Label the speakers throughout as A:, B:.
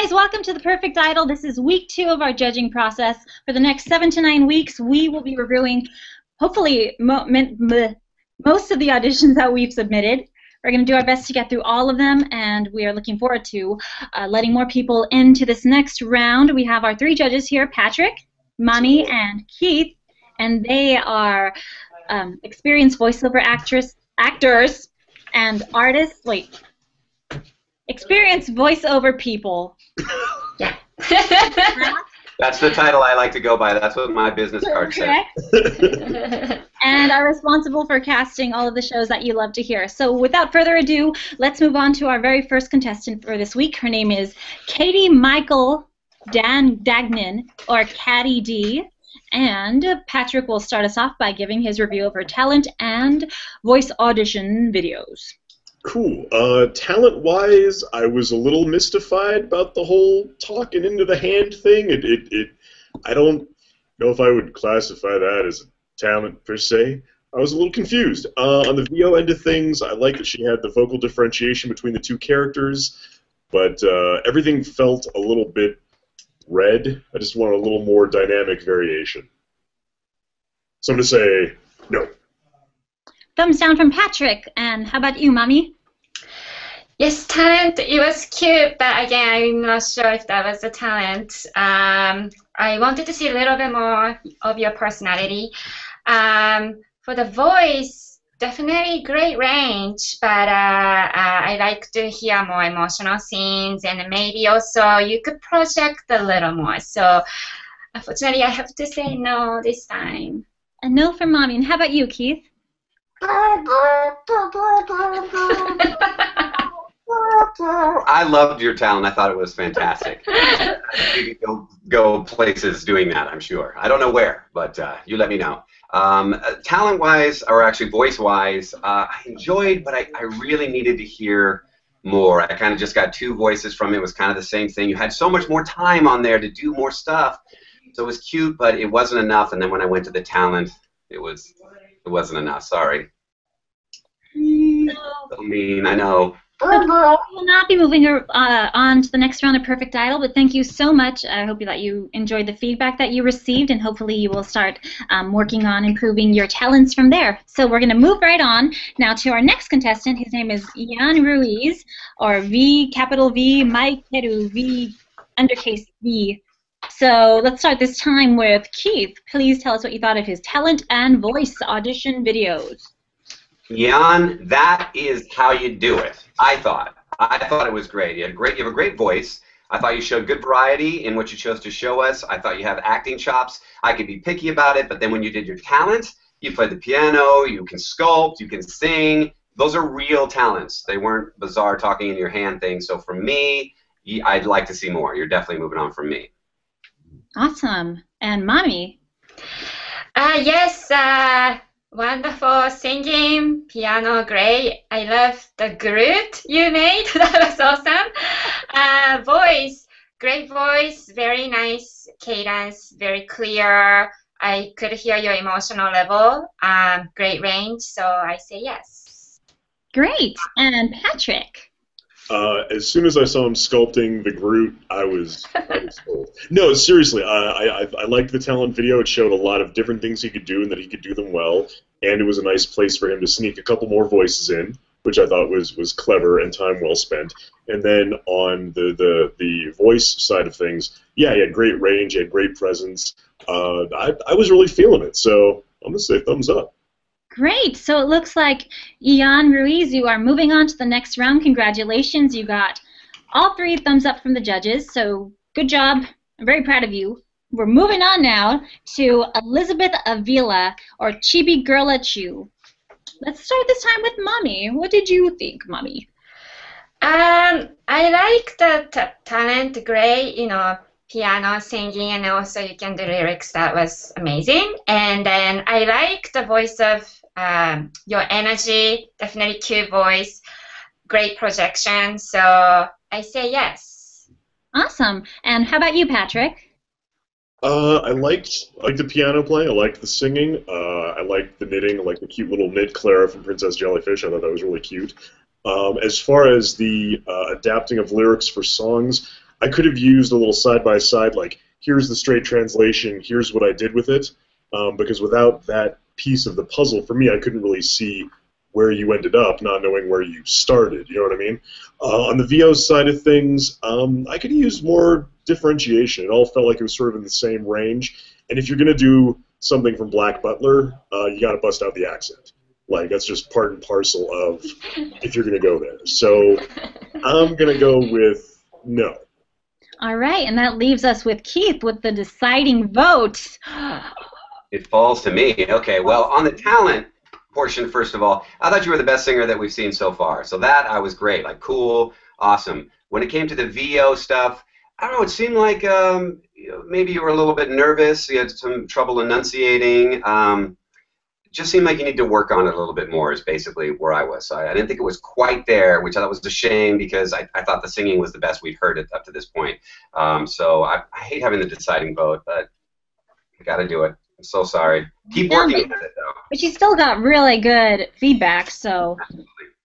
A: guys, welcome to The Perfect Idol. This is week 2 of our judging process. For the next 7 to 9 weeks, we will be reviewing, hopefully, most of the auditions that we've submitted. We're going to do our best to get through all of them, and we are looking forward to letting more people into this next round. We have our 3 judges here, Patrick, Mami, and Keith, and they are experienced voiceover actors and artists. Experienced voiceover people.
B: Yeah.
C: That's the title I like to go by. That's what my business card says.
A: And are responsible for casting all of the shows that you love to hear. So without further ado, let's move on to our very first contestant for this week. Her name is Katie Michael Dagnan, or Caddy D. And Patrick will start us off by giving his review of her talent and voice audition videos.
D: Cool. Talent-wise, I was a little mystified about the whole talking into the hand thing. I don't know if I would classify that as a talent per se. I was a little confused. On the VO end of things, I like that she had the vocal differentiation between the 2 characters, but everything felt a little bit red. I just wanted a little more dynamic variation. So I'm going to say no.
A: Thumbs down from Patrick. And how about you, Mami?
B: Yes, talent. It was cute, but again, I'm not sure if that was the talent. I wanted to see a little bit more of your personality. For the voice, definitely great range, but I like to hear more emotional scenes, and maybe also you could project a little more. So, unfortunately, I have to say no this time.
A: A no from Mami. And how about you, Keith?
C: I loved your talent. I thought it was fantastic. You could go places doing that, I'm sure. I don't know where, but you let me know. Talent-wise, or actually voice-wise, I enjoyed, but I really needed to hear more. I kind of just got 2 voices from it. It was kind of the same thing. You had so much more time on there to do more stuff. So it was cute, but it wasn't enough. And then when I went to the talent, it wasn't enough. Sorry. So mean, I know.
A: We will not be moving on to the next round of Perfect Idol, but thank you so much. I hope that you enjoyed the feedback that you received, and hopefully you will start working on improving your talents from there. So we're going to move right on now to our next contestant. His name is Ian Ruiz, or V, capital V, Mike Keru, V, undercase V. So let's start this time with Keith. Please tell us what you thought of his talent and voice audition videos.
C: Jan, that is how you do it. I thought it was great. You have a great voice. I thought you showed good variety in what you chose to show us. I thought you have acting chops. I could be picky about it, but then when you did your talent, you played the piano, you can sculpt, you can sing. Those are real talents. They weren't bizarre talking in your hand things. So for me, I'd like to see more. You're definitely moving on from me.
A: Awesome. And Mami?
B: Yes, wonderful singing, piano, great. I love the Groot you made. That was awesome. Voice, great voice, very nice cadence, very clear. I could hear your emotional level. Great range, so I say yes.
A: Great. And Patrick?
D: As soon as I saw him sculpting the Groot, I was sold. No, seriously, I liked the talent video. It showed a lot of different things he could do and that he could do them well. And it was a nice place for him to sneak a couple more voices in, which I thought was clever and time well spent. And then on the voice side of things, yeah, he had great range, he had great presence. I was really feeling it, so I'm going to say thumbs up.
A: Great. So it looks like, Ian Ruiz, you are moving on to the next round. Congratulations. You got all 3 thumbs up from the judges, so good job. I'm very proud of you. We're moving on now to Elizabeth Avila, or Chibi Girla Chu. Let's start this time with Mami. What did you think, Mami?
B: I like the talent, great, piano, singing, and also you can do lyrics. That was amazing. And then I like the voice of your energy, definitely cute voice, great projection. So I say yes.
A: Awesome. And how about you, Patrick?
D: I liked the piano playing. I liked the singing. I liked the knitting. I liked the cute little knit Clara from Princess Jellyfish. I thought that was really cute. As far as the adapting of lyrics for songs, I could have used a little side-by-side, like, here's the straight translation, here's what I did with it, because without that piece of the puzzle, for me, I couldn't really see where you ended up, not knowing where you started, you know what I mean? On the VO side of things, I could use more differentiation. It all felt like it was sort of in the same range, and if you're going to do something from Black Butler, you got to bust out the accent. Like, that's just part and parcel of if you're going to go there. So I'm going to go with no.
A: All right, and that leaves us with Keith with the deciding vote.
C: It falls to me. Okay, well, on the talent portion, first of all, I thought you were the best singer that we've seen so far. So that, I was great. Like, cool, awesome. When it came to the VO stuff, I don't know, it seemed like maybe you were a little bit nervous. You had some trouble enunciating. It just seemed like you need to work on it a little bit more is basically where I was. So I didn't think it was quite there, which I thought was a shame because I thought the singing was the best we'd heard it up to this point. So I hate having the deciding vote, but I got to do it. I'm so sorry. Keep working at it, though.
A: But you still got really good feedback, so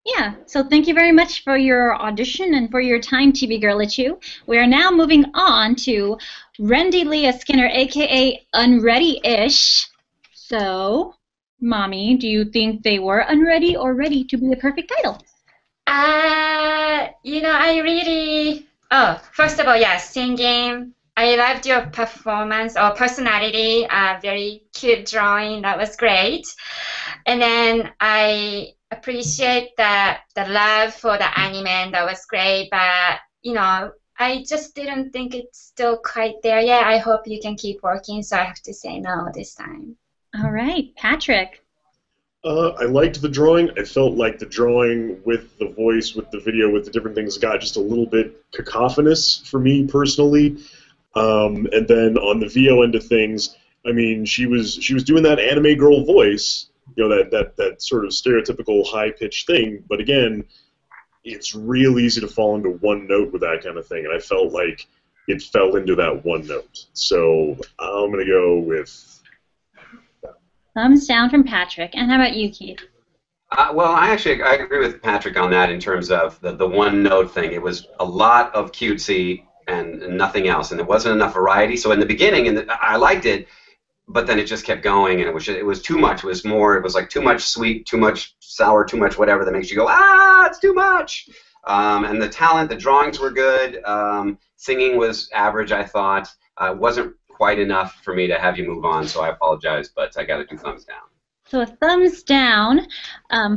A: yeah. So thank you very much for your audition and for your time, TV Girl at You. We are now moving on to Rendy Leah Skinner, aka Unready-ish. So, Mommy, do you think they were unready or ready to be a perfect idol?
B: You know, I really. Oh, first of all, yes, singing. I loved your performance or personality, very cute drawing, that was great. And then I appreciate the love for the anime, that was great, but, you know, I just didn't think it's still quite there yet. I hope you can keep working, so I have to say no this time.
A: All right, Patrick.
D: I liked the drawing. I felt like the drawing with the voice, with the video, with the different things got just a little bit cacophonous for me personally. And then on the VO end of things, I mean, she was doing that anime girl voice, you know, that sort of stereotypical high-pitched thing. But again, it's real easy to fall into one note with that kind of thing, and I felt like it fell into that one note. So I'm gonna go with
A: thumbs down from Patrick. And how about you, Keith?
C: Well, I agree with Patrick on that in terms of the one note thing. It was a lot of cutesy and nothing else, and there wasn't enough variety. So in the beginning, I liked it, but then it just kept going, and it was too much. It was like too much sweet, too much sour, too much whatever that makes you go, it's too much. And the talent, the drawings were good. Singing was average, I thought. Wasn't quite enough for me to have you move on, so I apologize, but I got to do thumbs down.
A: So a thumbs down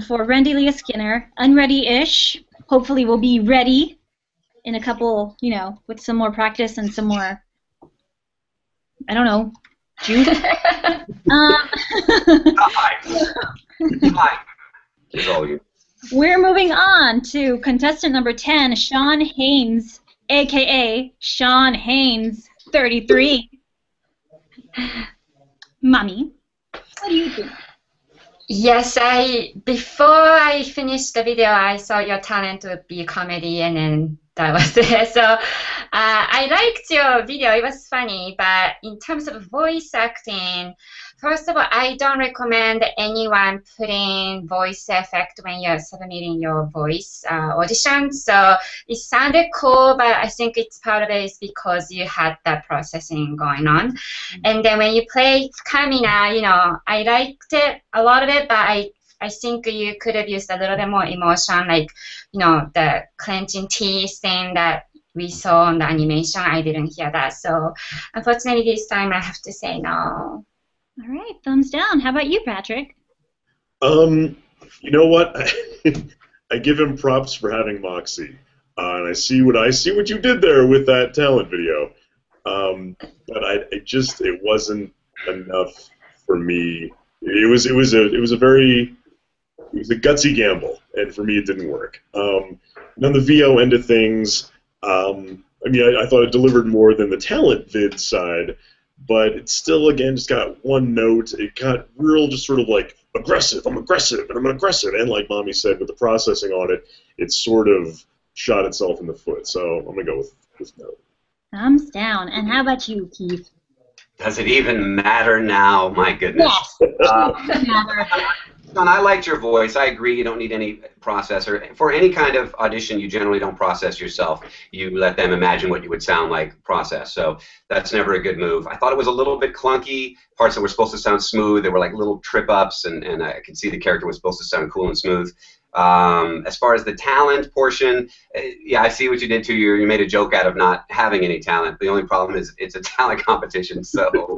A: for Rendy Leah Skinner. Unready-ish. Hopefully we'll be ready in a couple, you know, with some more practice and some more, I don't know, juice. We're moving on to contestant number 10, Sean Haynes, a.k.a. Sean Haynes, 33. Mommy, what do you think?
B: Yes, before I finished the video, I saw your talent would be comedy, and then that was it. So I liked your video. It was funny, but in terms of voice acting, first of all, I don't recommend anyone putting voice effect when you're submitting your voice audition. So it sounded cool, but I think it's part of it is because you had that processing going on. And then when you play Kamina, you know, I liked it, a lot of it, but I think you could have used a little bit more emotion, like, you know, the clenching teeth thing that we saw on the animation. I didn't hear that. So unfortunately this time I have to say no.
A: All right, thumbs down. How about you, Patrick?
D: You know what? I give him props for having moxie. And I see what you did there with that talent video. But it wasn't enough for me. It was a gutsy gamble, and for me it didn't work. And on the VO end of things, I mean, I thought it delivered more than the talent vid side, but it still, again, just got one note. It got real just sort of like aggressive, I'm aggressive, and I'm aggressive, and like Mommy said, with the processing on it, it sort of shot itself in the foot. So I'm going to go with no.
A: Thumbs down. And how about you, Keith?
C: Does it even matter now? My goodness.
A: Yes.
C: John, I liked your voice. I agree. You don't need any processor for any kind of audition. You generally don't process yourself. You let them imagine what you would sound like. Process. So that's never a good move. I thought it was a little bit clunky. Parts that were supposed to sound smooth. There were like little trip ups, and I could see the character was supposed to sound cool and smooth. As far as the talent portion, yeah, I see what you did too. You made a joke out of not having any talent. The only problem is it's a talent competition. So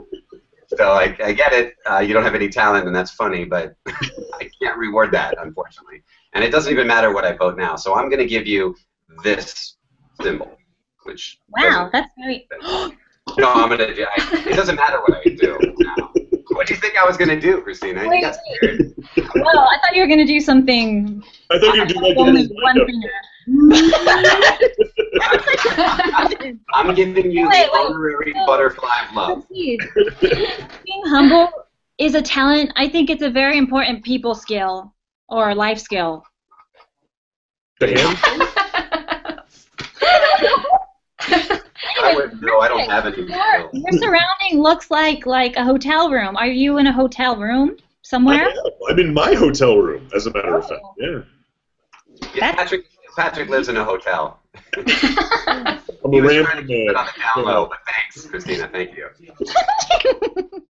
C: I get it. You don't have any talent, and that's funny, but I can't reward that, unfortunately. And it doesn't even matter what I vote now. So I'm going to give you this symbol, which
A: wow, that's very.
C: No, I'm going to. It doesn't matter what I do now. What do you think I was going to do, Christina? You got scared.
A: Well, I thought you were going to do something.
D: I thought you'd do like
A: only one finger.
C: I'm giving you the honorary butterfly of love.
A: Being humble is a talent. I think it's a very important people skill or life skill.
D: The hand?
C: I don't have any.
A: Your surrounding looks like a hotel room. Are you in a hotel room somewhere?
D: I'm in my hotel room, as a matter of fact. Yeah.
C: Patrick lives in a hotel.
D: I'm a
C: He was trying to
D: random
C: keep it
D: man.
C: on the down low, but thanks, Christina. Thank you.
E: 「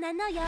E: なのよ